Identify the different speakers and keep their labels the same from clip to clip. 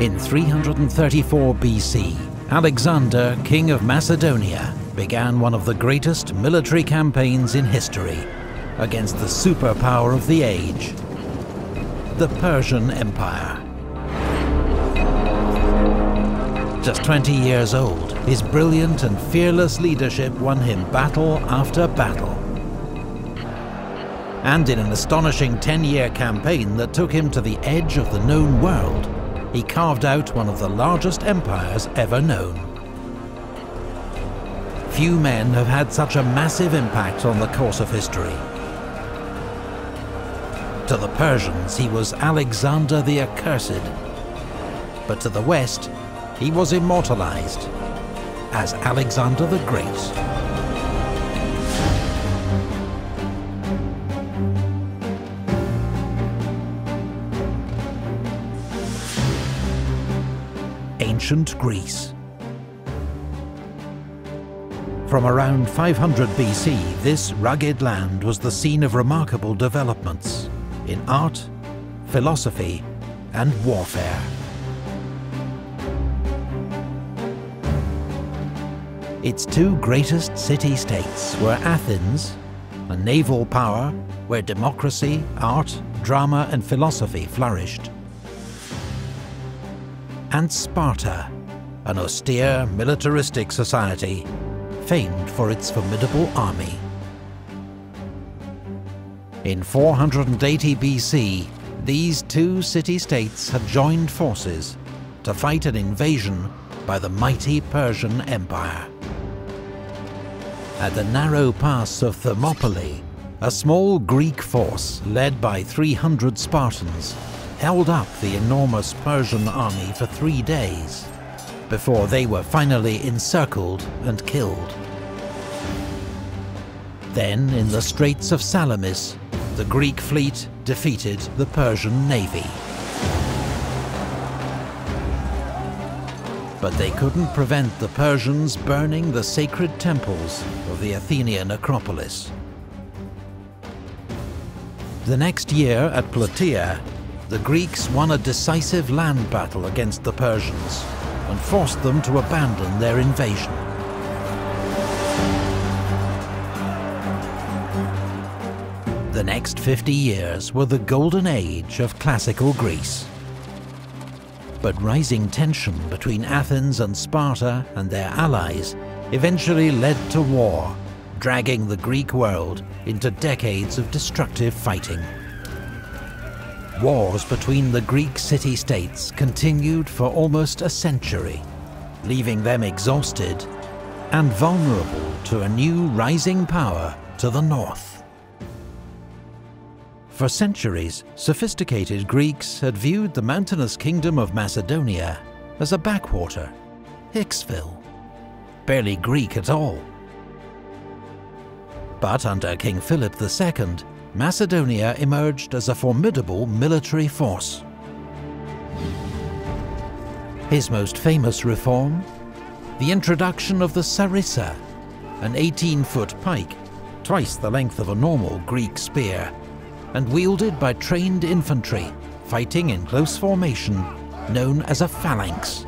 Speaker 1: In 334 BC, Alexander, king of Macedonia, began one of the greatest military campaigns in history against the superpower of the age, the Persian Empire. Just 20 years old, his brilliant and fearless leadership won him battle after battle. And in an astonishing 10-year campaign that took him to the edge of the known world, he carved out one of the largest empires ever known. Few men have had such a massive impact on the course of history. To the Persians, he was Alexander the Accursed, but to the West, he was immortalized as Alexander the Great. Ancient Greece. From around 500 BC, this rugged land was the scene of remarkable developments in art, philosophy, and warfare. Its two greatest city-states were Athens, a naval power where democracy, art, drama, and philosophy flourished, and Sparta, an austere, militaristic society famed for its formidable army. In 480 BC, these two city-states had joined forces to fight an invasion by the mighty Persian Empire. At the narrow pass of Thermopylae, a small Greek force led by 300 Spartans held up the enormous Persian army for 3 days, before they were finally encircled and killed. Then, in the Straits of Salamis, the Greek fleet defeated the Persian navy. But they couldn't prevent the Persians burning the sacred temples of the Athenian Acropolis. The next year at Plataea, the Greeks won a decisive land battle against the Persians and forced them to abandon their invasion. The next 50 years were the golden age of classical Greece. But rising tension between Athens and Sparta and their allies eventually led to war, dragging the Greek world into decades of destructive fighting. Wars between the Greek city-states continued for almost a century, leaving them exhausted and vulnerable to a new rising power to the north. For centuries, sophisticated Greeks had viewed the mountainous kingdom of Macedonia as a backwater, Hicksville, barely Greek at all. But under King Philip II, Macedonia emerged as a formidable military force. His most famous reform? The introduction of the sarissa, an 18-foot pike, twice the length of a normal Greek spear, and wielded by trained infantry fighting in close formation, known as a phalanx.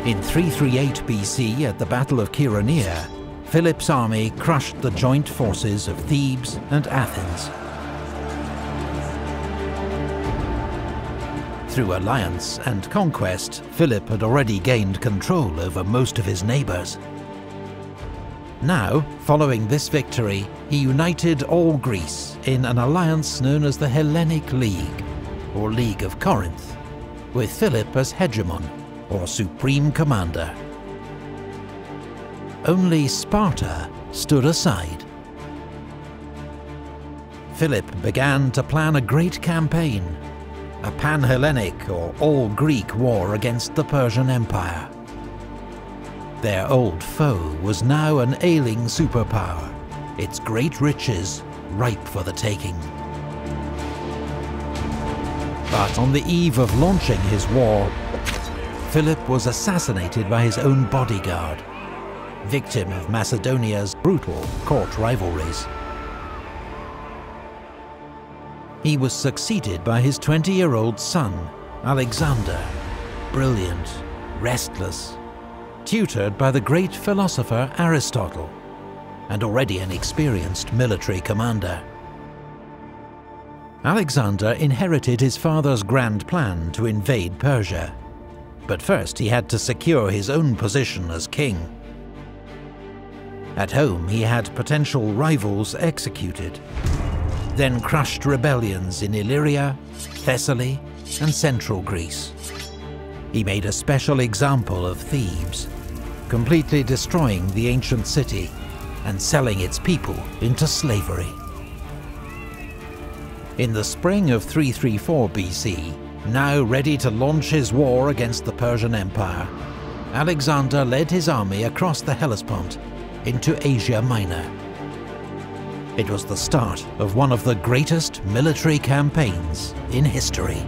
Speaker 1: In 338 BC, at the Battle of Chaeronea, Philip's army crushed the joint forces of Thebes and Athens. Through alliance and conquest, Philip had already gained control over most of his neighbours. Now, following this victory, he united all Greece in an alliance known as the Hellenic League, or League of Corinth, with Philip as hegemon, or supreme commander. Only Sparta stood aside. Philip began to plan a great campaign, a pan-Hellenic or all-Greek war against the Persian Empire. Their old foe was now an ailing superpower, its great riches ripe for the taking. But on the eve of launching his war, Philip was assassinated by his own bodyguard, victim of Macedonia's brutal court rivalries. He was succeeded by his 20-year-old son, Alexander, brilliant, restless, tutored by the great philosopher Aristotle, and already an experienced military commander. Alexander inherited his father's grand plan to invade Persia, but first he had to secure his own position as king. At home, he had potential rivals executed, then crushed rebellions in Illyria, Thessaly, and central Greece. He made a special example of Thebes, completely destroying the ancient city and selling its people into slavery. In the spring of 334 BC, now ready to launch his war against the Persian Empire, Alexander led his army across the Hellespont into Asia Minor. It was the start of one of the greatest military campaigns in history.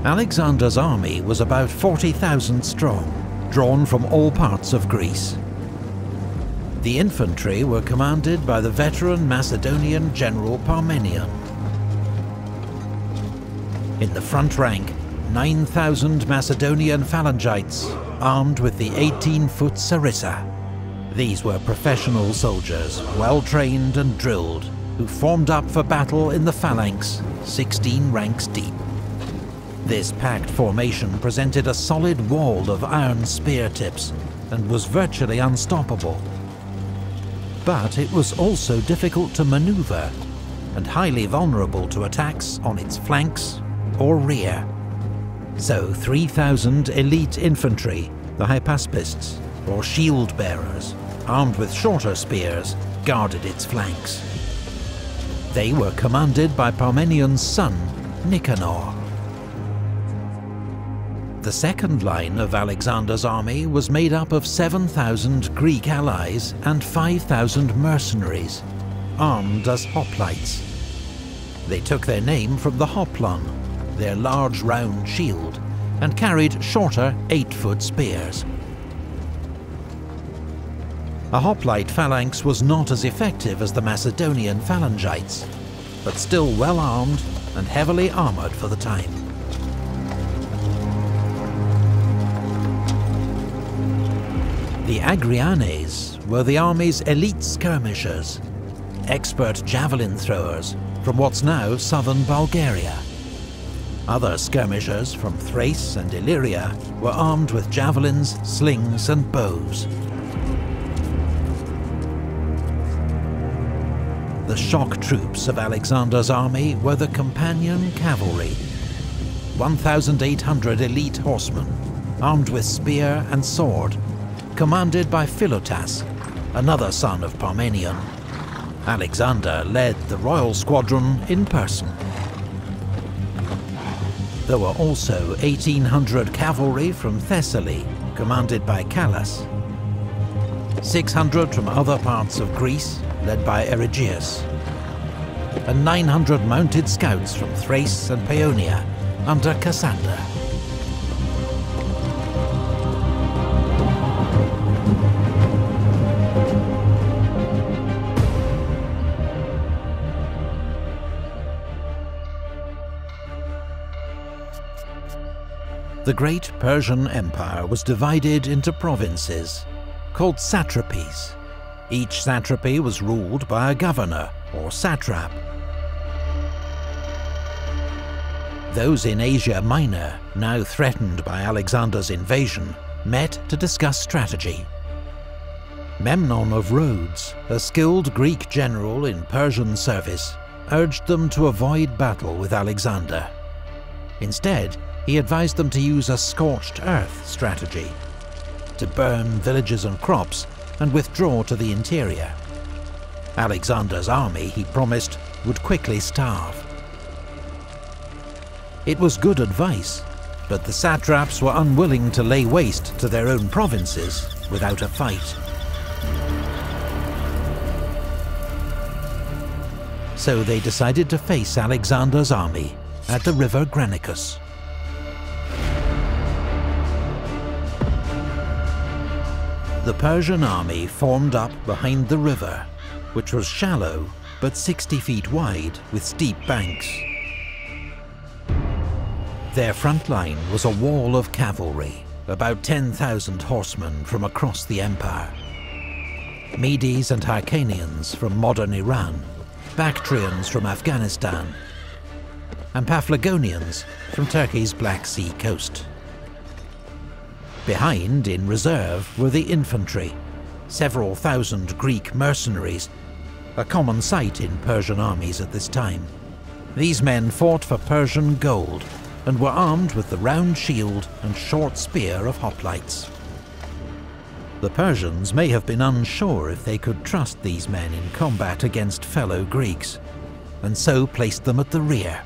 Speaker 1: Alexander's army was about 40,000 strong, drawn from all parts of Greece. The infantry were commanded by the veteran Macedonian general Parmenion. In the front rank, 9,000 Macedonian phalangites, armed with the 18-foot sarissa. These were professional soldiers, well-trained and drilled, who formed up for battle in the phalanx, 16 ranks deep. This packed formation presented a solid wall of iron spear tips, and was virtually unstoppable. But it was also difficult to maneuver, and highly vulnerable to attacks on its flanks or rear. So 3,000 elite infantry, the hypaspists, or shield-bearers, armed with shorter spears, guarded its flanks. They were commanded by Parmenion's son, Nicanor. The second line of Alexander's army was made up of 7,000 Greek allies and 5,000 mercenaries, armed as hoplites. They took their name from the hoplon, their large round shield, and carried shorter 8-foot spears. A hoplite phalanx was not as effective as the Macedonian phalangites, but still well armed and heavily armoured for the time. The Agrianes were the army's elite skirmishers, expert javelin throwers from what's now southern Bulgaria. Other skirmishers from Thrace and Illyria were armed with javelins, slings and bows. The shock troops of Alexander's army were the Companion Cavalry, 1,800 elite horsemen, armed with spear and sword, commanded by Philotas, another son of Parmenion. Alexander led the royal squadron in person. There were also 1,800 cavalry from Thessaly, commanded by Callas, 600 from other parts of Greece, led by Erigyius, and 900 mounted scouts from Thrace and Paeonia, under Cassander. The great Persian Empire was divided into provinces, called satrapies. Each satrapy was ruled by a governor, or satrap. Those in Asia Minor, now threatened by Alexander's invasion, met to discuss strategy. Memnon of Rhodes, a skilled Greek general in Persian service, urged them to avoid battle with Alexander. Instead, he advised them to use a scorched earth strategy, to burn villages and crops and withdraw to the interior. Alexander's army, he promised, would quickly starve. It was good advice, but the satraps were unwilling to lay waste to their own provinces without a fight. So they decided to face Alexander's army at the river Granicus. The Persian army formed up behind the river, which was shallow but 60 feet wide with steep banks. Their front line was a wall of cavalry, about 10,000 horsemen from across the empire. Medes and Hyrcanians from modern Iran, Bactrians from Afghanistan, and Paphlagonians from Turkey's Black Sea coast. Behind, in reserve, were the infantry, several thousand Greek mercenaries, a common sight in Persian armies at this time. These men fought for Persian gold, and were armed with the round shield and short spear of hoplites. The Persians may have been unsure if they could trust these men in combat against fellow Greeks, and so placed them at the rear.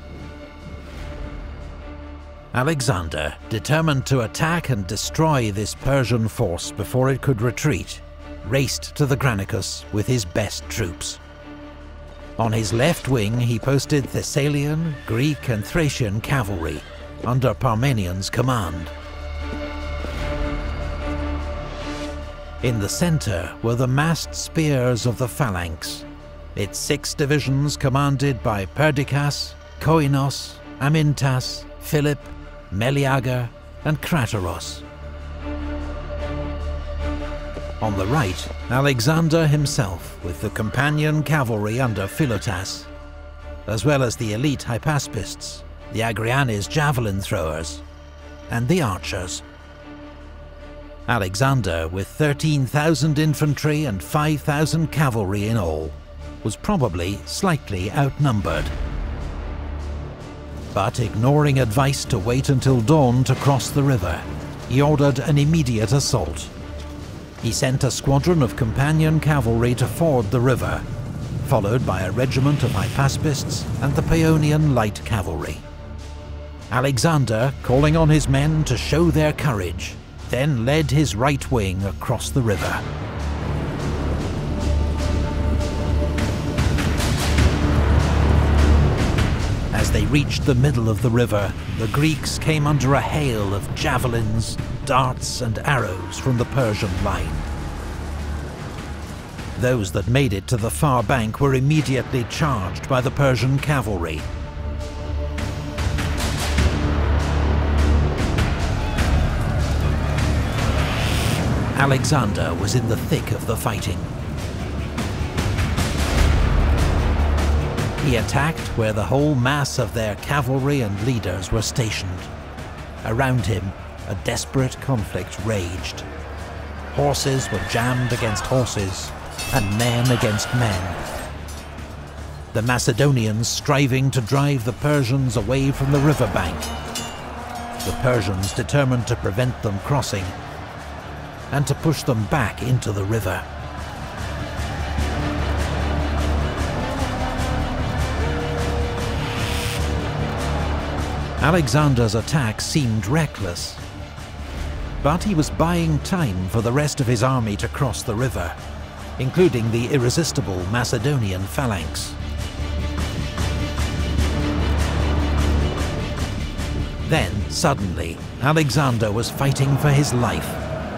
Speaker 1: Alexander, determined to attack and destroy this Persian force before it could retreat, raced to the Granicus with his best troops. On his left wing he posted Thessalian, Greek and Thracian cavalry under Parmenian's command. In the centre were the massed spears of the phalanx, its 6 divisions commanded by Perdiccas, Koinos, Amyntas, Philip, Meleager and Craterus. On the right, Alexander himself with the companion cavalry under Philotas, as well as the elite Hypaspists, the Agrianes javelin throwers, and the archers. Alexander, with 13,000 infantry and 5,000 cavalry in all, was probably slightly outnumbered. But ignoring advice to wait until dawn to cross the river, he ordered an immediate assault. He sent a squadron of companion cavalry to ford the river, followed by a regiment of Hypaspists and the Paeonian light cavalry. Alexander, calling on his men to show their courage, then led his right wing across the river. As they reached the middle of the river, the Greeks came under a hail of javelins, darts and arrows from the Persian line. Those that made it to the far bank were immediately charged by the Persian cavalry. Alexander was in the thick of the fighting. He attacked where the whole mass of their cavalry and leaders were stationed. Around him, a desperate conflict raged. Horses were jammed against horses, and men against men. The Macedonians striving to drive the Persians away from the riverbank. The Persians determined to prevent them crossing, and to push them back into the river. Alexander's attack seemed reckless, but he was buying time for the rest of his army to cross the river, including the irresistible Macedonian phalanx. Then, suddenly, Alexander was fighting for his life,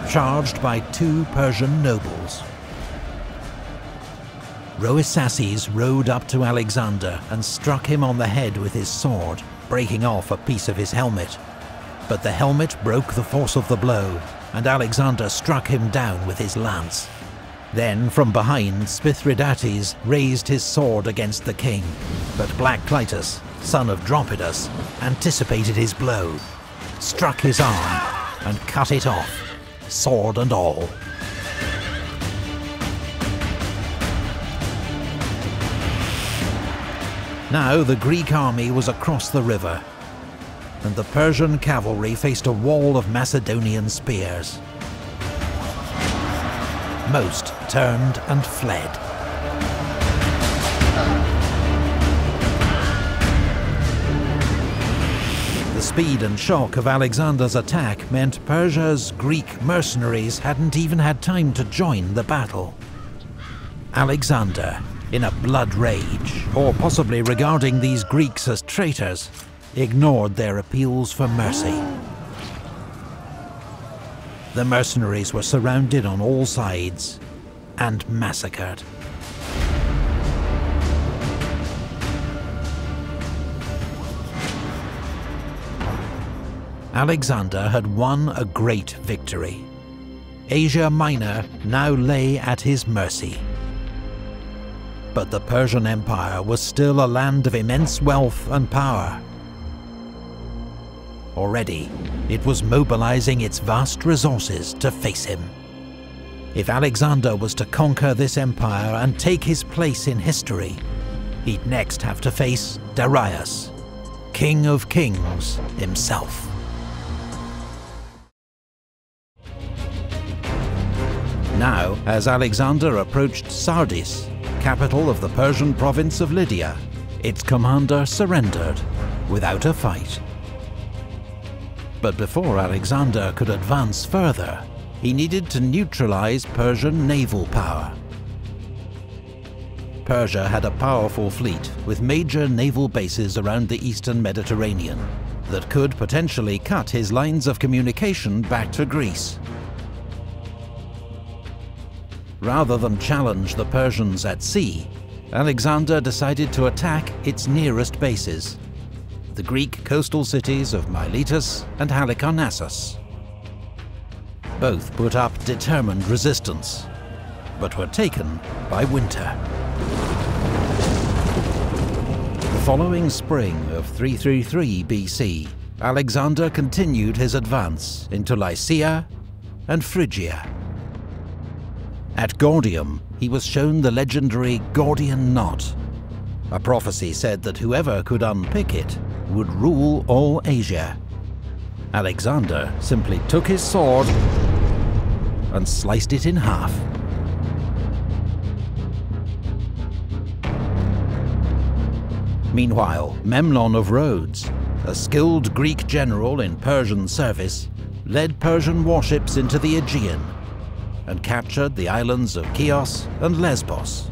Speaker 1: charged by 2 Persian nobles. Rhoesaces rode up to Alexander and struck him on the head with his sword, breaking off a piece of his helmet. But the helmet broke the force of the blow, and Alexander struck him down with his lance. Then, from behind, Spithridates raised his sword against the king, but Black Clitus, son of Dropidas, anticipated his blow, struck his arm, and cut it off, sword and all. Now the Greek army was across the river, and the Persian cavalry faced a wall of Macedonian spears. Most turned and fled. The speed and shock of Alexander's attack meant Persia's Greek mercenaries hadn't even had time to join the battle. Alexander, in a blood rage, or possibly regarding these Greeks as traitors, ignored their appeals for mercy. the mercenaries were surrounded on all sides and massacred. Alexander had won a great victory. Asia Minor now lay at his mercy. But the Persian Empire was still a land of immense wealth and power. Already, it was mobilizing its vast resources to face him. If Alexander was to conquer this empire and take his place in history, he'd next have to face Darius, King of Kings himself. Now, as Alexander approached Sardis, capital of the Persian province of Lydia, its commander surrendered without a fight. But before Alexander could advance further, he needed to neutralize Persian naval power. Persia had a powerful fleet with major naval bases around the eastern Mediterranean that could potentially cut his lines of communication back to Greece. Rather than challenge the Persians at sea, Alexander decided to attack its nearest bases, the Greek coastal cities of Miletus and Halicarnassus. Both put up determined resistance, but were taken by winter. The following spring of 333 BC, Alexander continued his advance into Lycia and Phrygia. At Gordium, he was shown the legendary Gordian Knot. A prophecy said that whoever could unpick it would rule all Asia. Alexander simply took his sword and sliced it in half. Meanwhile, Memnon of Rhodes, a skilled Greek general in Persian service, led Persian warships into the Aegean and captured the islands of Chios and Lesbos.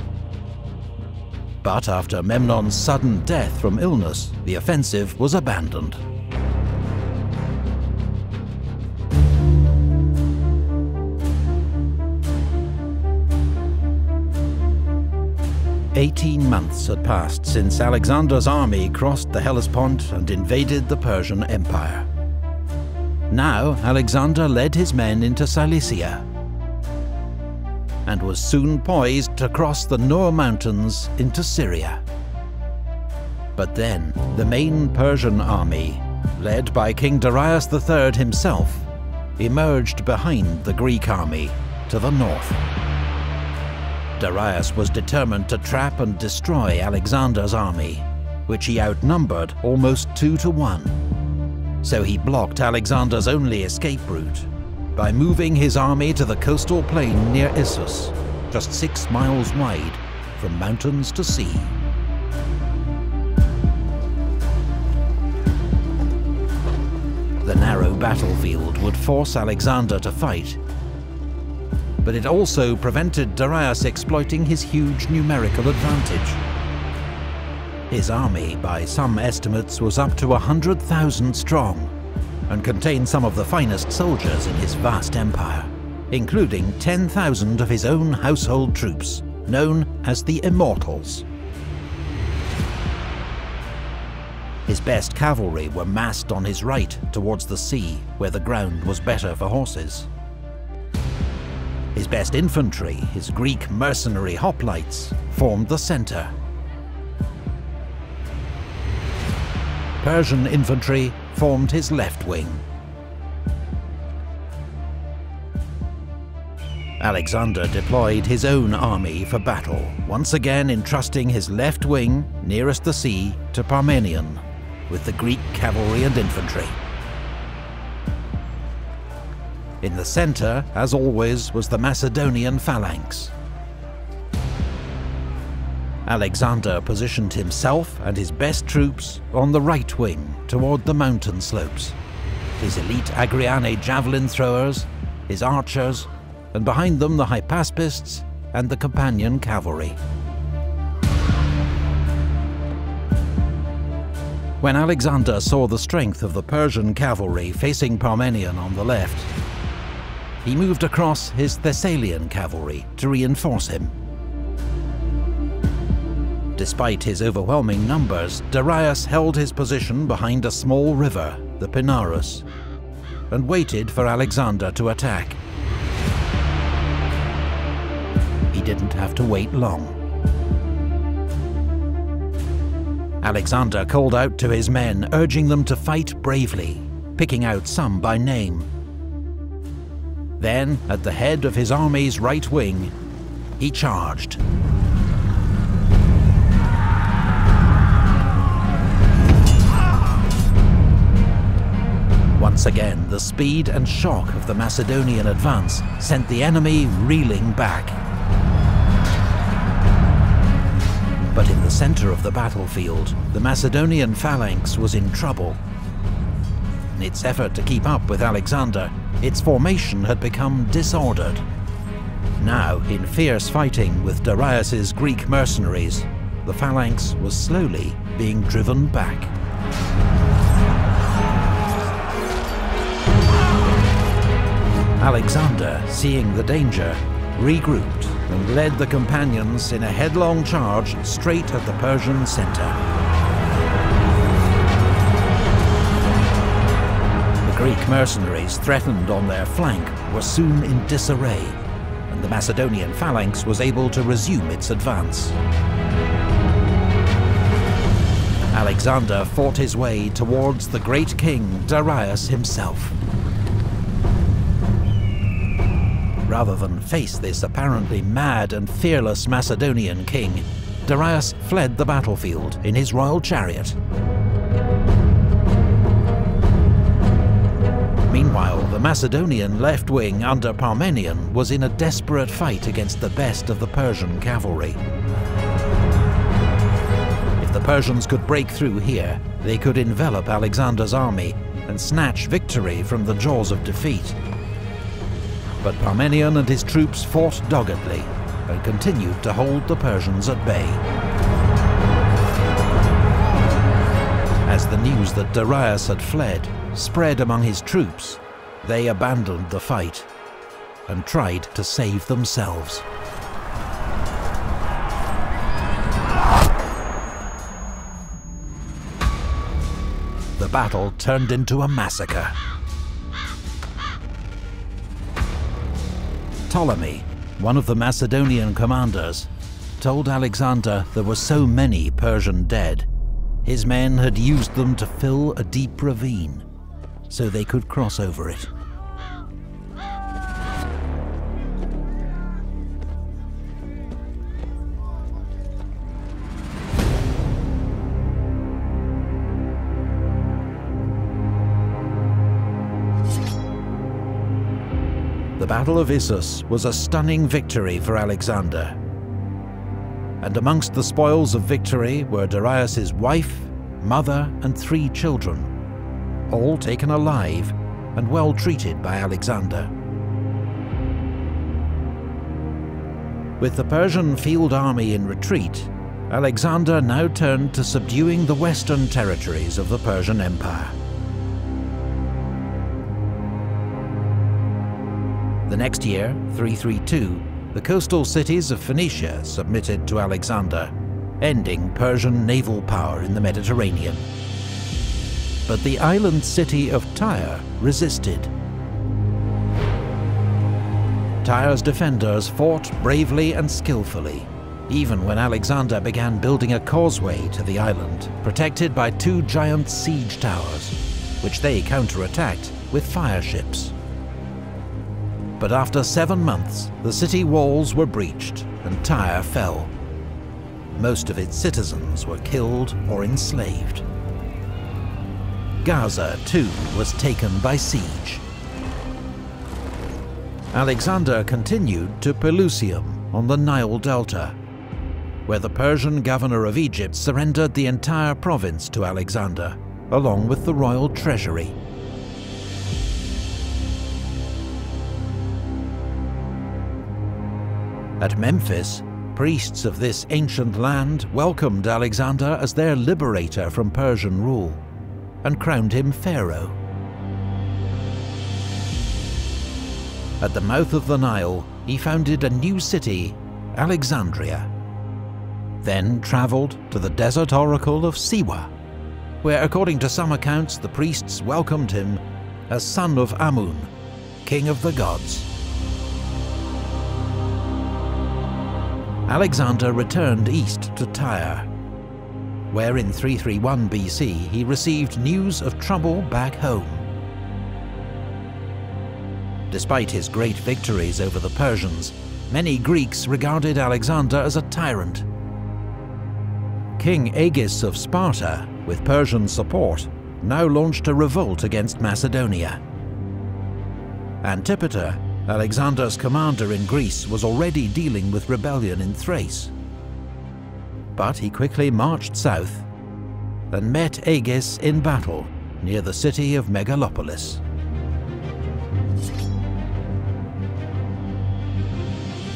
Speaker 1: But after Memnon's sudden death from illness, the offensive was abandoned. "18 months had passed since Alexander's army crossed the Hellespont and invaded the Persian Empire. Now Alexander led his men into Cilicia, and was soon poised to cross the Nur Mountains into Syria. But then, the main Persian army, led by King Darius III himself, emerged behind the Greek army to the north. Darius was determined to trap and destroy Alexander's army, which he outnumbered almost 2 to 1. So he blocked Alexander's only escape route by moving his army to the coastal plain near Issus, just 6 miles wide, from mountains to sea. The narrow battlefield would force Alexander to fight, but it also prevented Darius exploiting his huge numerical advantage. His army, by some estimates, was up to 100,000 strong, and contained some of the finest soldiers in his vast empire, including 10,000 of his own household troops, known as the Immortals. His best cavalry were massed on his right towards the sea, where the ground was better for horses. His best infantry, his Greek mercenary hoplites, formed the centre. Persian infantry formed his left wing. Alexander deployed his own army for battle, once again entrusting his left wing, nearest the sea, to Parmenion, with the Greek cavalry and infantry. In the centre, as always, was the Macedonian phalanx. Alexander positioned himself and his best troops on the right wing toward the mountain slopes, his elite Agriane javelin throwers, his archers, and behind them the Hypaspists and the companion cavalry. When Alexander saw the strength of the Persian cavalry facing Parmenion on the left, he moved across his Thessalian cavalry to reinforce him. Despite his overwhelming numbers, Darius held his position behind a small river, the Pinarus, and waited for Alexander to attack. He didn't have to wait long. Alexander called out to his men, urging them to fight bravely, picking out some by name. Then, at the head of his army's right wing, he charged. Once again, the speed and shock of the Macedonian advance sent the enemy reeling back. But in the center of the battlefield, the Macedonian phalanx was in trouble. In its effort to keep up with Alexander, its formation had become disordered. Now, in fierce fighting with Darius's Greek mercenaries, the phalanx was slowly being driven back. Alexander, seeing the danger, regrouped and led the companions in a headlong charge straight at the Persian center. The Greek mercenaries threatened on their flank were soon in disarray, and the Macedonian phalanx was able to resume its advance. Alexander fought his way towards the great king Darius himself. Rather than face this apparently mad and fearless Macedonian king, Darius fled the battlefield in his royal chariot. Meanwhile, the Macedonian left wing under Parmenion was in a desperate fight against the best of the Persian cavalry. If the Persians could break through here, they could envelop Alexander's army and snatch victory from the jaws of defeat. But Parmenion and his troops fought doggedly and continued to hold the Persians at bay. As the news that Darius had fled spread among his troops, they abandoned the fight and tried to save themselves. The battle turned into a massacre. Ptolemy, one of the Macedonian commanders, told Alexander there were so many Persian dead, his men had used them to fill a deep ravine, so they could cross over it. The Battle of Issus was a stunning victory for Alexander. And amongst the spoils of victory were Darius's wife, mother, and 3 children, all taken alive and well treated by Alexander. With the Persian field army in retreat, Alexander now turned to subduing the western territories of the Persian Empire. The next year, 332, the coastal cities of Phoenicia submitted to Alexander, ending Persian naval power in the Mediterranean. But the island city of Tyre resisted. Tyre's defenders fought bravely and skillfully, even when Alexander began building a causeway to the island, protected by 2 giant siege towers, which they counterattacked with fire ships. But after 7 months, the city walls were breached and Tyre fell. Most of its citizens were killed or enslaved. Gaza, too, was taken by siege. Alexander continued to Pelusium on the Nile Delta, where the Persian governor of Egypt surrendered the entire province to Alexander, along with the royal treasury. At Memphis, priests of this ancient land welcomed Alexander as their liberator from Persian rule, and crowned him pharaoh. At the mouth of the Nile, he founded a new city, Alexandria. Then travelled to the desert oracle of Siwa, where according to some accounts the priests welcomed him as son of Amun, king of the gods. Alexander returned east to Tyre, where in 331 BC he received news of trouble back home. Despite his great victories over the Persians, many Greeks regarded Alexander as a tyrant. King Agis of Sparta, with Persian support, now launched a revolt against Macedonia. Antipater, Alexander's commander in Greece, was already dealing with rebellion in Thrace. But he quickly marched south and met Agis in battle near the city of Megalopolis.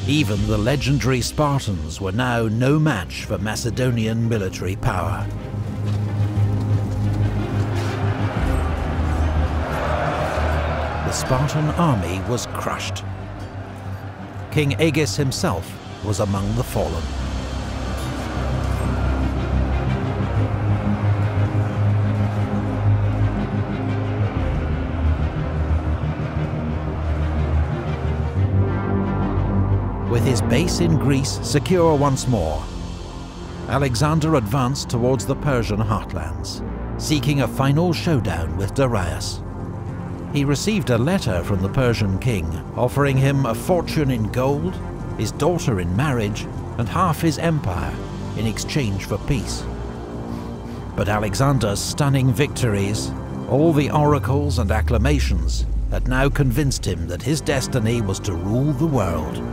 Speaker 1: Even the legendary Spartans were now no match for Macedonian military power. The Spartan army was crushed. King Agis himself was among the fallen. With his base in Greece secure once more, Alexander advanced towards the Persian heartlands, seeking a final showdown with Darius. He received a letter from the Persian king offering him a fortune in gold, his daughter in marriage, and half his empire in exchange for peace. But Alexander's stunning victories, all the oracles and acclamations, had now convinced him that his destiny was to rule the world.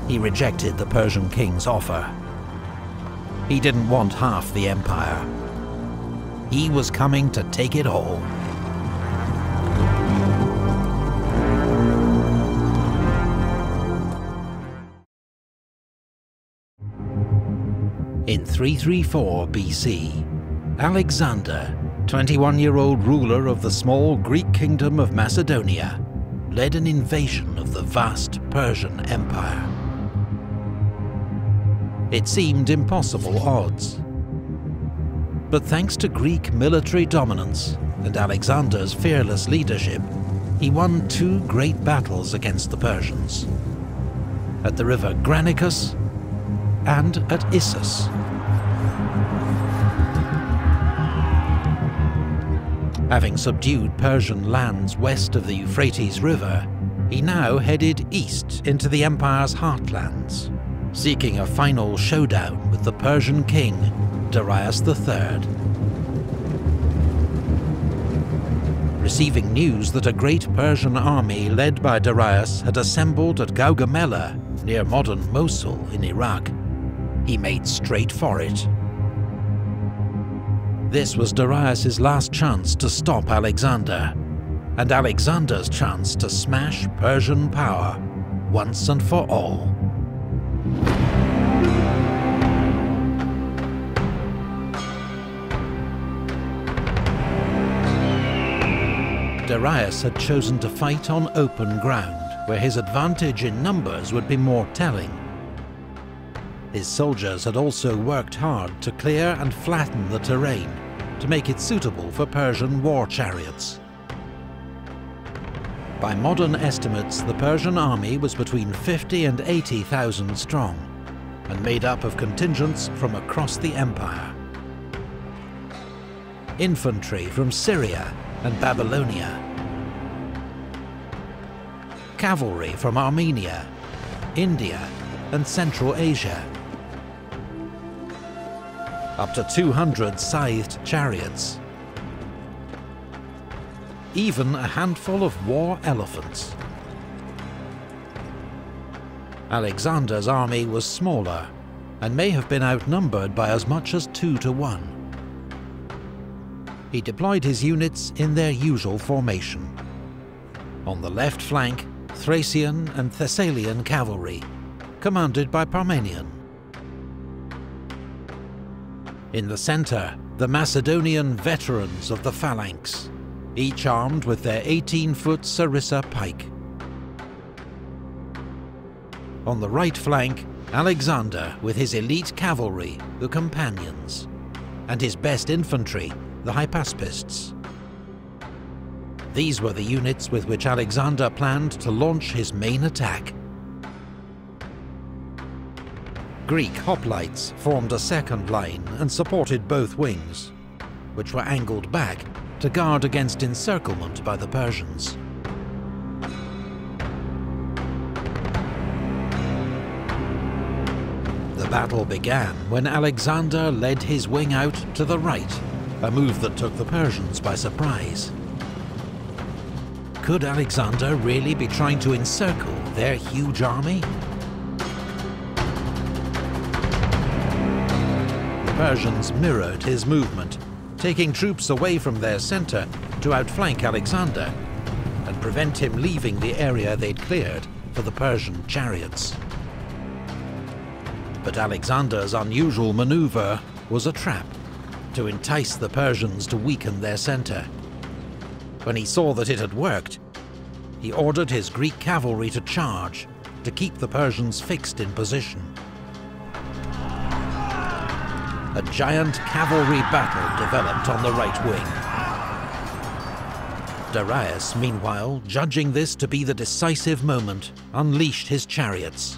Speaker 1: He rejected the Persian king's offer. He didn't want half the empire. He was coming to take it all. In 334 BC, Alexander, 21-year-old ruler of the small Greek kingdom of Macedonia, led an invasion of the vast Persian Empire. It seemed impossible odds. But thanks to Greek military dominance and Alexander's fearless leadership, he won two great battles against the Persians, at the river Granicus and at Issus. Having subdued Persian lands west of the Euphrates River, he now headed east into the empire's heartlands, seeking a final showdown with the Persian king, Darius III. Receiving news that a great Persian army led by Darius had assembled at Gaugamela, near modern Mosul in Iraq, he made straight for it. This was Darius's last chance to stop Alexander, and Alexander's chance to smash Persian power once and for all. Darius had chosen to fight on open ground, where his advantage in numbers would be more telling. His soldiers had also worked hard to clear and flatten the terrain to make it suitable for Persian war chariots. By modern estimates, the Persian army was between 50 and 80,000 strong, and made up of contingents from across the empire. Infantry from Syria and Babylonia, cavalry from Armenia, India, and Central Asia, up to 200 scythed chariots, even a handful of war elephants. Alexander's army was smaller, and may have been outnumbered by as much as 2 to 1. He deployed his units in their usual formation. On the left flank, Thracian and Thessalian cavalry, commanded by Parmenion. In the centre, the Macedonian veterans of the phalanx, each armed with their 18-foot sarissa pike. On the right flank, Alexander with his elite cavalry, the Companions, and his best infantry, the Hypaspists. These were the units with which Alexander planned to launch his main attack. Greek hoplites formed a second line and supported both wings, which were angled back to guard against encirclement by the Persians. The battle began when Alexander led his wing out to the right, a move that took the Persians by surprise. Could Alexander really be trying to encircle their huge army? The Persians mirrored his movement, taking troops away from their centre to outflank Alexander and prevent him leaving the area they'd cleared for the Persian chariots. But Alexander's unusual maneuver was a trap to entice the Persians to weaken their centre. When he saw that it had worked, he ordered his Greek cavalry to charge, to keep the Persians fixed in position. A giant cavalry battle developed on the right wing. Darius, meanwhile, judging this to be the decisive moment, unleashed his chariots.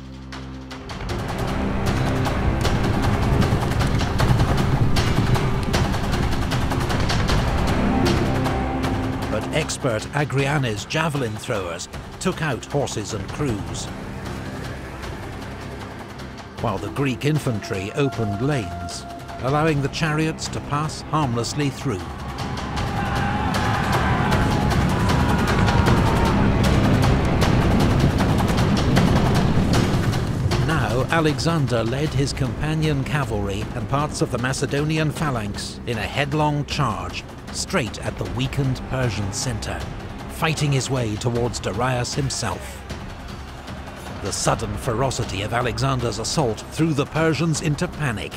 Speaker 1: But expert Agrianes javelin throwers took out horses and crews, while the Greek infantry opened lanes, allowing the chariots to pass harmlessly through. Now Alexander led his companion cavalry and parts of the Macedonian phalanx in a headlong charge straight at the weakened Persian centre, fighting his way towards Darius himself. The sudden ferocity of Alexander's assault threw the Persians into panic.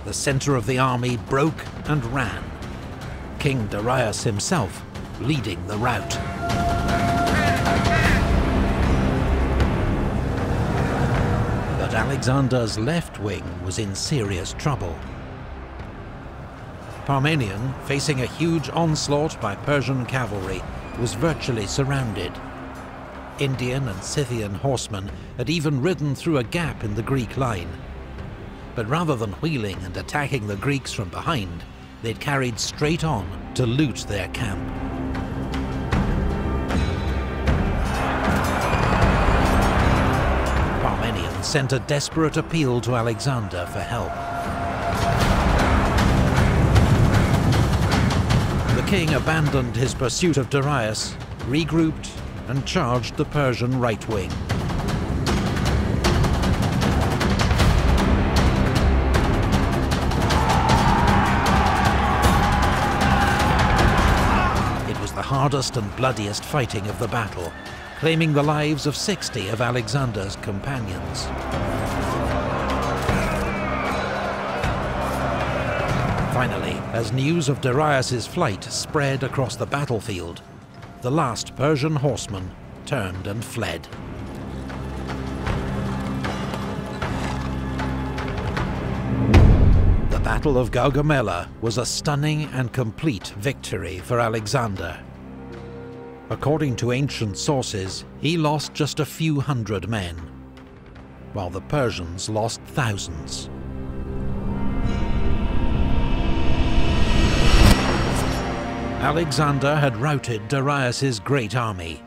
Speaker 1: The centre of the army broke and ran, King Darius himself leading the rout. But Alexander's left wing was in serious trouble. Parmenion, facing a huge onslaught by Persian cavalry, was virtually surrounded. Indian and Scythian horsemen had even ridden through a gap in the Greek line. But rather than wheeling and attacking the Greeks from behind, they'd carried straight on to loot their camp. Parmenion sent a desperate appeal to Alexander for help. The king abandoned his pursuit of Darius, regrouped, and charged the Persian right wing. Hardest and bloodiest fighting of the battle, claiming the lives of 60 of Alexander's companions. Finally, as news of Darius's flight spread across the battlefield, the last Persian horseman turned and fled. The Battle of Gaugamela was a stunning and complete victory for Alexander. According to ancient sources, he lost just a few hundred men, while the Persians lost thousands. Alexander had routed Darius's great army,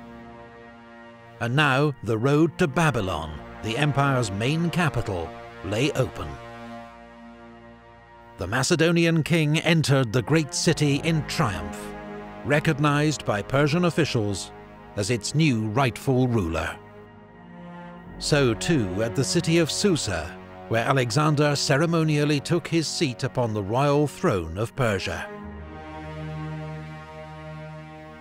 Speaker 1: and now the road to Babylon, the empire's main capital, lay open. The Macedonian king entered the great city in triumph, recognized by Persian officials as its new rightful ruler. So too at the city of Susa, where Alexander ceremonially took his seat upon the royal throne of Persia.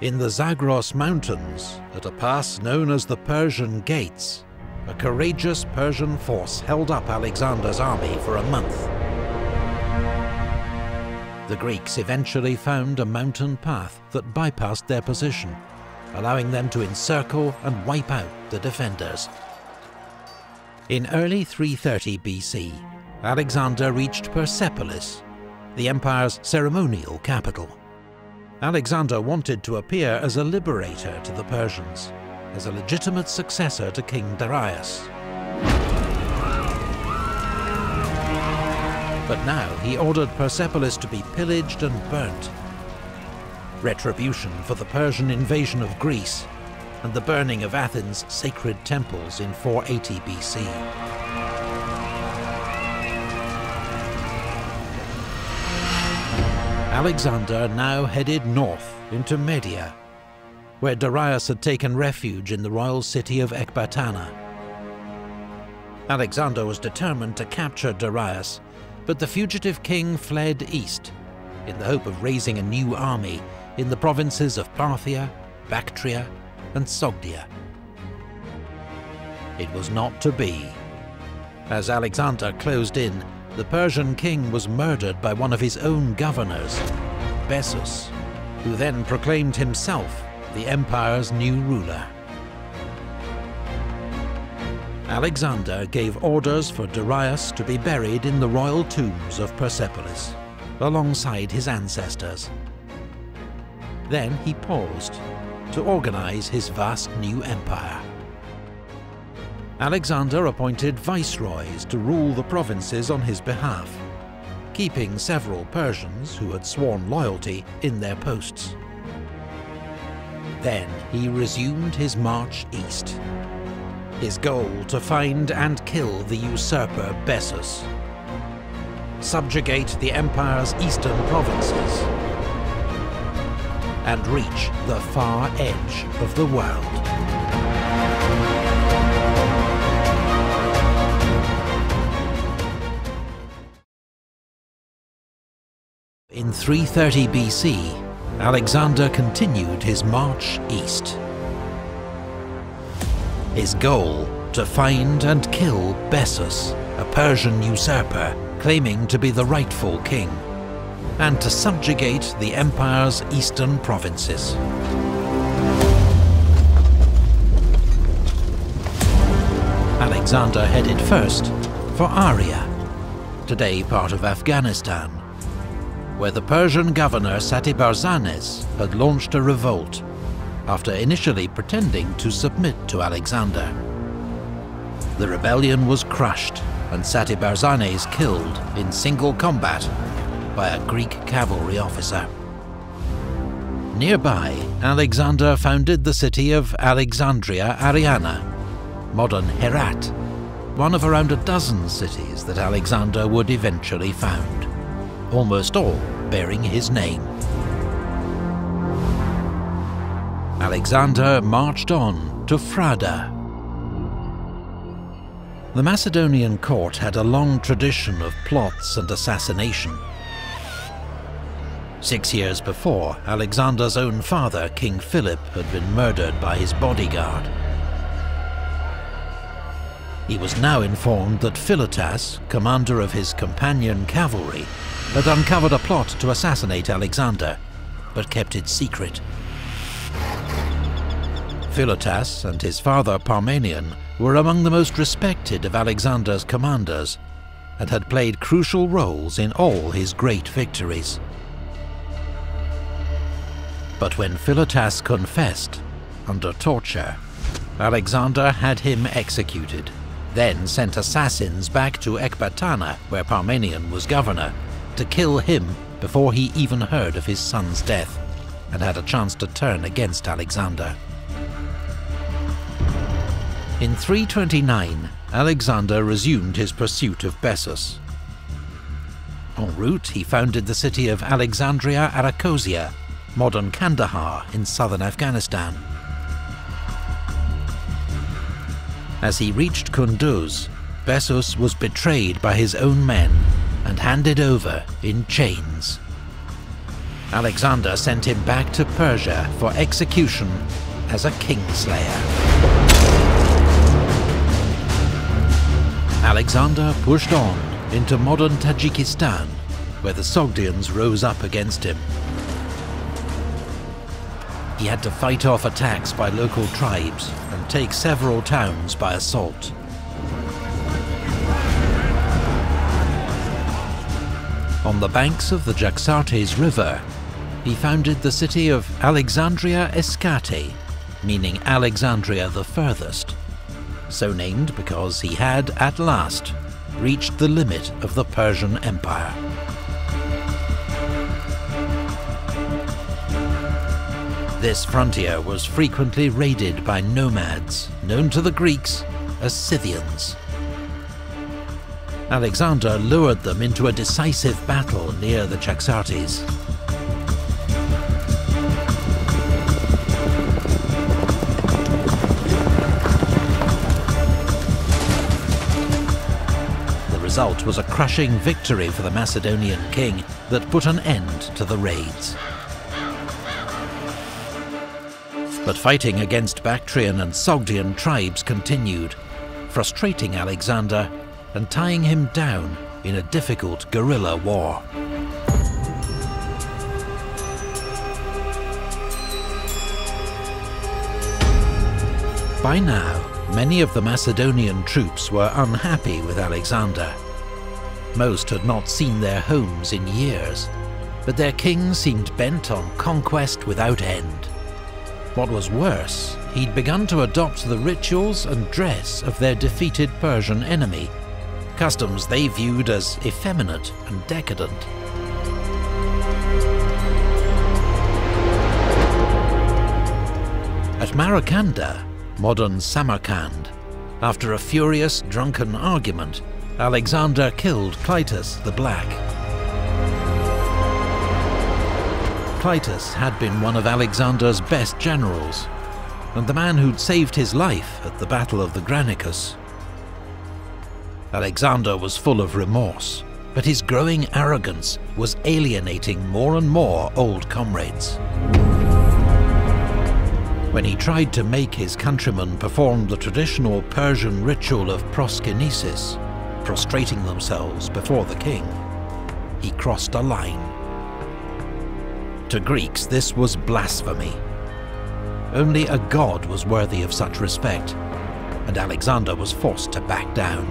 Speaker 1: In the Zagros Mountains, at a pass known as the Persian Gates, a courageous Persian force held up Alexander's army for a month. The Greeks eventually found a mountain path that bypassed their position, allowing them to encircle and wipe out the defenders. In early 330 BC, Alexander reached Persepolis, the empire's ceremonial capital. Alexander wanted to appear as a liberator to the Persians, as a legitimate successor to King Darius. But now he ordered Persepolis to be pillaged and burnt. Retribution for the Persian invasion of Greece and the burning of Athens' sacred temples in 480 BC. Alexander now headed north into Media, where Darius had taken refuge in the royal city of Ecbatana. Alexander was determined to capture Darius, but the fugitive king fled east, in the hope of raising a new army in the provinces of Parthia, Bactria, and Sogdia. It was not to be. As Alexander closed in, the Persian king was murdered by one of his own governors, Bessus, who then proclaimed himself the empire's new ruler. Alexander gave orders for Darius to be buried in the royal tombs of Persepolis, alongside his ancestors. Then he paused to organize his vast new empire. Alexander appointed viceroys to rule the provinces on his behalf, keeping several Persians who had sworn loyalty in their posts. Then he resumed his march east, his goal to find and kill the usurper Bessus, subjugate the empire's eastern provinces, and reach the far edge of the world. In 330 BC, Alexander continued his march east. His goal, to find and kill Bessus, a Persian usurper claiming to be the rightful king, and to subjugate the empire's eastern provinces. Alexander headed first for Aria, today part of Afghanistan, where the Persian governor Satibarzanes had launched a revolt after initially pretending to submit to Alexander. The rebellion was crushed and Satibarzanes killed in single combat by a Greek cavalry officer. Nearby, Alexander founded the city of Alexandria Ariana, modern Herat, one of around a dozen cities that Alexander would eventually found, almost all bearing his name. Alexander marched on to Frada. The Macedonian court had a long tradition of plots and assassination. 6 years before, Alexander's own father, King Philip, had been murdered by his bodyguard. He was now informed that Philotas, commander of his companion cavalry, had uncovered a plot to assassinate Alexander, but kept it secret. Philotas and his father Parmenion were among the most respected of Alexander's commanders, and had played crucial roles in all his great victories. But when Philotas confessed, under torture, Alexander had him executed, then sent assassins back to Ecbatana, where Parmenion was governor, to kill him before he even heard of his son's death, and had a chance to turn against Alexander. In 329, Alexander resumed his pursuit of Bessus. En route, he founded the city of Alexandria Arachosia, modern Kandahar in southern Afghanistan. As he reached Kunduz, Bessus was betrayed by his own men and handed over in chains. Alexander sent him back to Persia for execution as a kingslayer. Alexander pushed on into modern Tajikistan, where the Sogdians rose up against him. He had to fight off attacks by local tribes and take several towns by assault. On the banks of the Jaxartes River, he founded the city of Alexandria Escate, meaning Alexandria the Furthest, so named because he had, at last, reached the limit of the Persian Empire. This frontier was frequently raided by nomads, known to the Greeks as Scythians. Alexander lured them into a decisive battle near the Jaxartes. The result was a crushing victory for the Macedonian king that put an end to the raids. But fighting against Bactrian and Sogdian tribes continued, frustrating Alexander and tying him down in a difficult guerrilla war. By now, many of the Macedonian troops were unhappy with Alexander. Most had not seen their homes in years, but their king seemed bent on conquest without end. What was worse, he'd begun to adopt the rituals and dress of their defeated Persian enemy, customs they viewed as effeminate and decadent. At Marakanda, modern Samarkand, after a furious drunken argument, Alexander killed Clytus the Black. Clytus had been one of Alexander's best generals, and the man who'd saved his life at the Battle of the Granicus. Alexander was full of remorse, but his growing arrogance was alienating more and more old comrades. When he tried to make his countrymen perform the traditional Persian ritual of proskynesis, prostrating themselves before the king, he crossed a line. To Greeks, this was blasphemy. Only a god was worthy of such respect, and Alexander was forced to back down.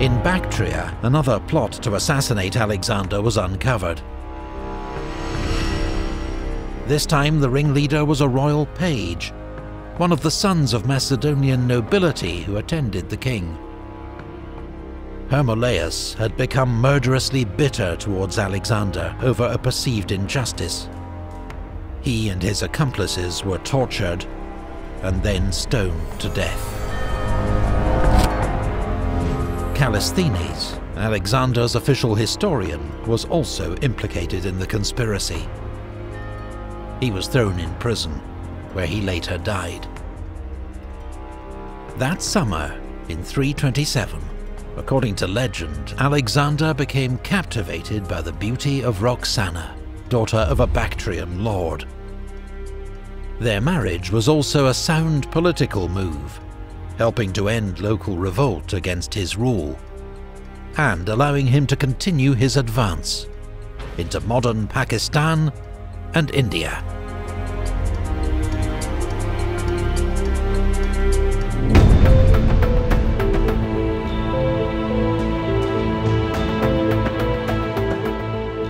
Speaker 1: In Bactria, another plot to assassinate Alexander was uncovered. This time the ringleader was a royal page, one of the sons of Macedonian nobility who attended the king. Hermolaus had become murderously bitter towards Alexander over a perceived injustice. He and his accomplices were tortured and then stoned to death. Callisthenes, Alexander's official historian, was also implicated in the conspiracy. He was thrown in prison, where he later died. That summer, in 327, according to legend, Alexander became captivated by the beauty of Roxana, daughter of a Bactrian lord. Their marriage was also a sound political move, helping to end local revolt against his rule, and allowing him to continue his advance into modern Pakistan and India.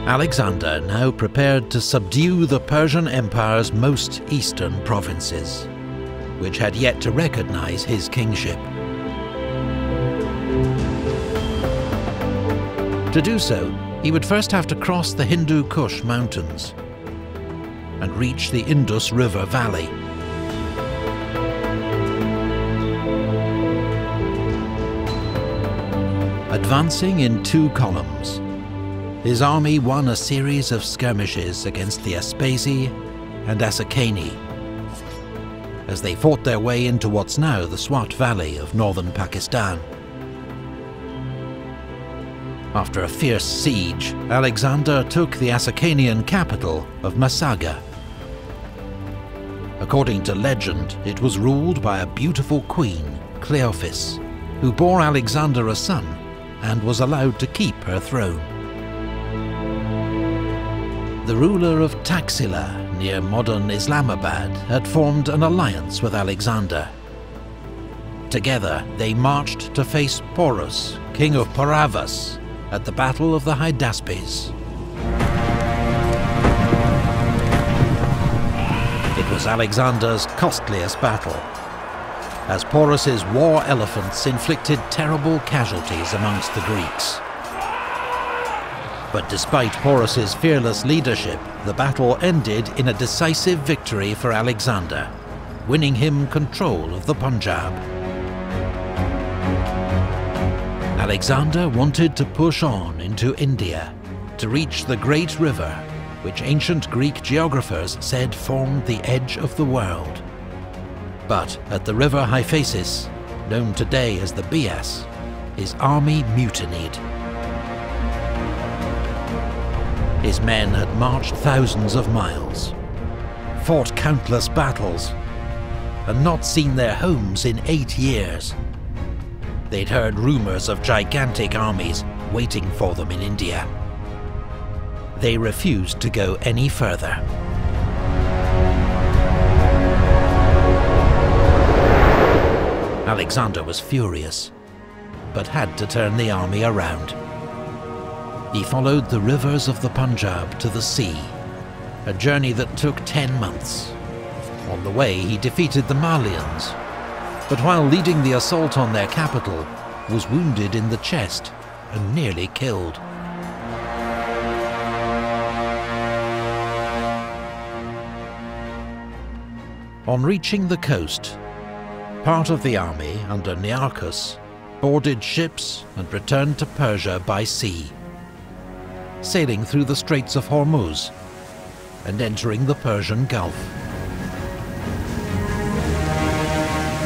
Speaker 1: Alexander now prepared to subdue the Persian Empire's most eastern provinces, which had yet to recognize his kingship. To do so, he would first have to cross the Hindu Kush mountains and reach the Indus River valley. Advancing in two columns, his army won a series of skirmishes against the Aspasi and Asakani as they fought their way into what's now the Swat Valley of northern Pakistan. After a fierce siege, Alexander took the Asakanian capital of Masaga. According to legend, it was ruled by a beautiful queen, Cleophas, who bore Alexander a son and was allowed to keep her throne. The ruler of Taxila, near modern Islamabad, had formed an alliance with Alexander. together, they marched to face Porus, king of Paravas, at the Battle of the Hydaspes. It was Alexander's costliest battle, as Porus's war elephants inflicted terrible casualties amongst the Greeks. But despite Porus's fearless leadership, the battle ended in a decisive victory for Alexander, winning him control of the Punjab. Alexander wanted to push on into India, to reach the great river, which ancient Greek geographers said formed the edge of the world. But at the river Hyphasis, known today as the Bias, his army mutinied. His men had marched thousands of miles, fought countless battles, and not seen their homes in 8 years. They'd heard rumours of gigantic armies waiting for them in India. They refused to go any further. Alexander was furious, but had to turn the army around. He followed the rivers of the Punjab to the sea, a journey that took 10 months. On the way, he defeated the Malians, but while leading the assault on their capital, was wounded in the chest and nearly killed. On reaching the coast, part of the army under Nearchus boarded ships and returned to Persia by sea, sailing through the Straits of Hormuz and entering the Persian Gulf.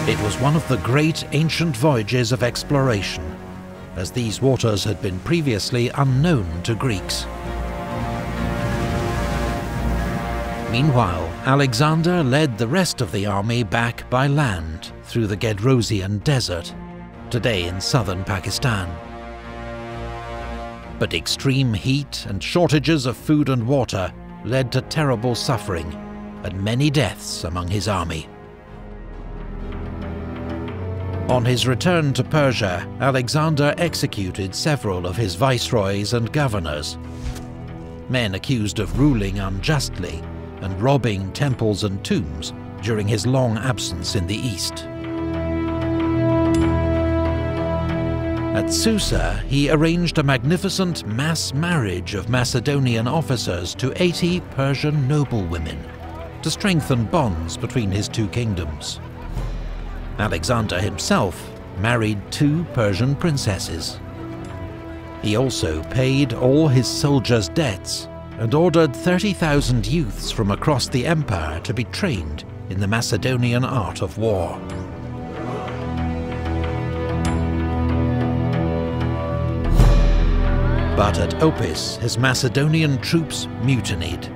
Speaker 1: It was one of the great ancient voyages of exploration, as these waters had been previously unknown to Greeks. Meanwhile, Alexander led the rest of the army back by land through the Gedrosian Desert, today in southern Pakistan. But extreme heat and shortages of food and water led to terrible suffering and many deaths among his army. On his return to Persia, Alexander executed several of his viceroys and governors, men accused of ruling unjustly and robbing temples and tombs during his long absence in the east. At Susa, he arranged a magnificent mass marriage of Macedonian officers to 80 Persian noblewomen, to strengthen bonds between his two kingdoms. Alexander himself married 2 Persian princesses. He also paid all his soldiers' debts and ordered 30,000 youths from across the empire to be trained in the Macedonian art of war. But at Opis, his Macedonian troops mutinied.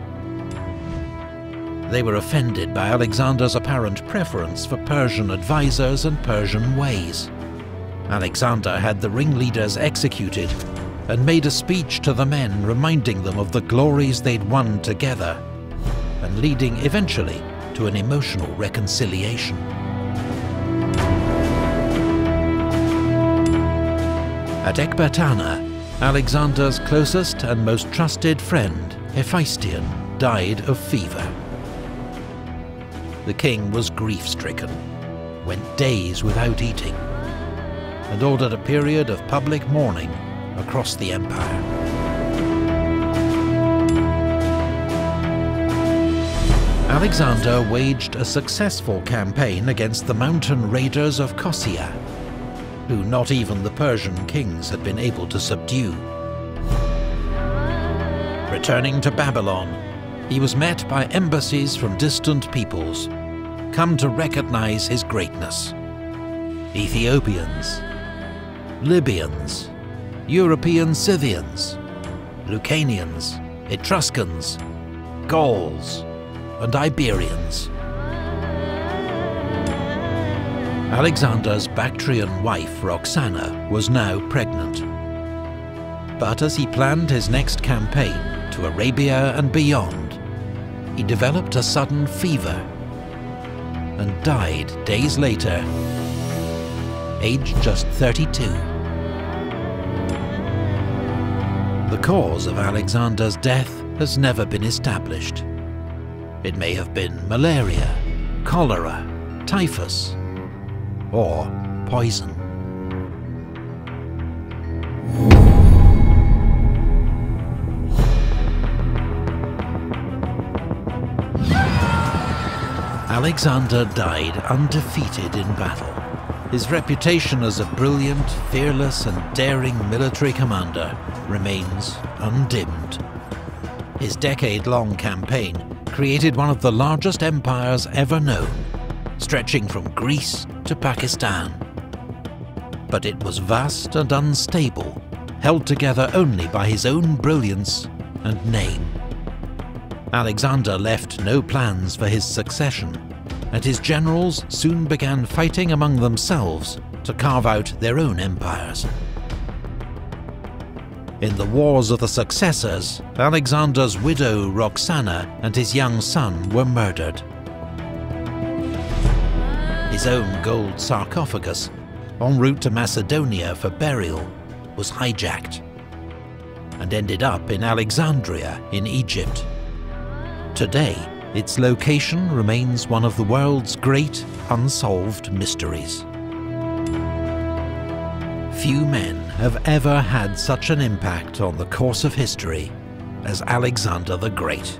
Speaker 1: They were offended by Alexander's apparent preference for Persian advisors and Persian ways. Alexander had the ringleaders executed and made a speech to the men reminding them of the glories they'd won together, and leading eventually to an emotional reconciliation. At Ecbatana, Alexander's closest and most trusted friend, Hephaestion, died of fever. The king was grief-stricken, went days without eating, and ordered a period of public mourning across the empire. Alexander waged a successful campaign against the mountain raiders of Kossia, who not even the Persian kings had been able to subdue. Returning to Babylon, he was met by embassies from distant peoples, come to recognize his greatness. Ethiopians, Libyans, European Scythians, Lucanians, Etruscans, Gauls, and Iberians. Alexander's Bactrian wife, Roxana, was now pregnant. But as he planned his next campaign to Arabia and beyond, he developed a sudden fever and died days later aged just 32. The cause of Alexander's death has never been established. It may have been malaria, cholera, typhus, or poison. Alexander died undefeated in battle. His reputation as a brilliant, fearless and daring military commander remains undimmed. His decade-long campaign created one of the largest empires ever known, stretching from Greece to Pakistan. But it was vast and unstable, held together only by his own brilliance and name. Alexander left no plans for his succession, and his generals soon began fighting among themselves to carve out their own empires. In the Wars of the Successors, Alexander's widow Roxana and his young son were murdered. His own gold sarcophagus, en route to Macedonia for burial, was hijacked and ended up in Alexandria in Egypt. Today, its location remains one of the world's great unsolved mysteries. Few men have ever had such an impact on the course of history as Alexander the Great.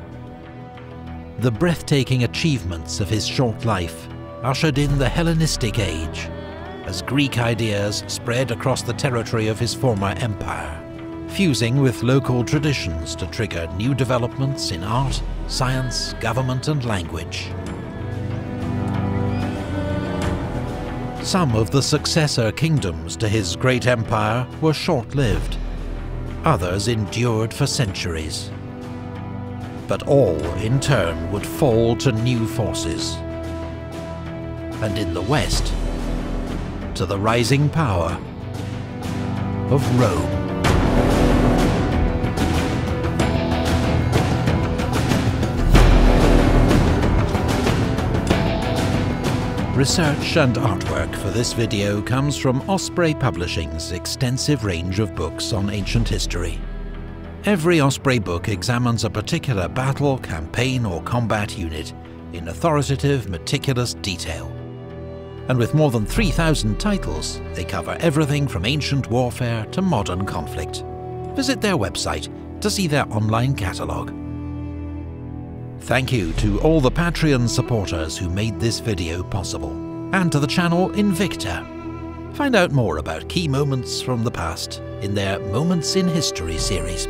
Speaker 1: The breathtaking achievements of his short life ushered in the Hellenistic Age, as Greek ideas spread across the territory of his former empire, fusing with local traditions to trigger new developments in art, science, government and language. Some of the successor kingdoms to his great empire were short-lived. Others endured for centuries. But all, in turn, would fall to new forces. And in the West, to the rising power of Rome. Research and artwork for this video comes from Osprey Publishing's extensive range of books on ancient history. Every Osprey book examines a particular battle, campaign or combat unit in authoritative, meticulous detail. And with more than 3,000 titles, they cover everything from ancient warfare to modern conflict. Visit their website to see their online catalogue. Thank you to all the Patreon supporters who made this video possible, and to the channel Invicta. Find out more about key moments from the past in their Moments in History series.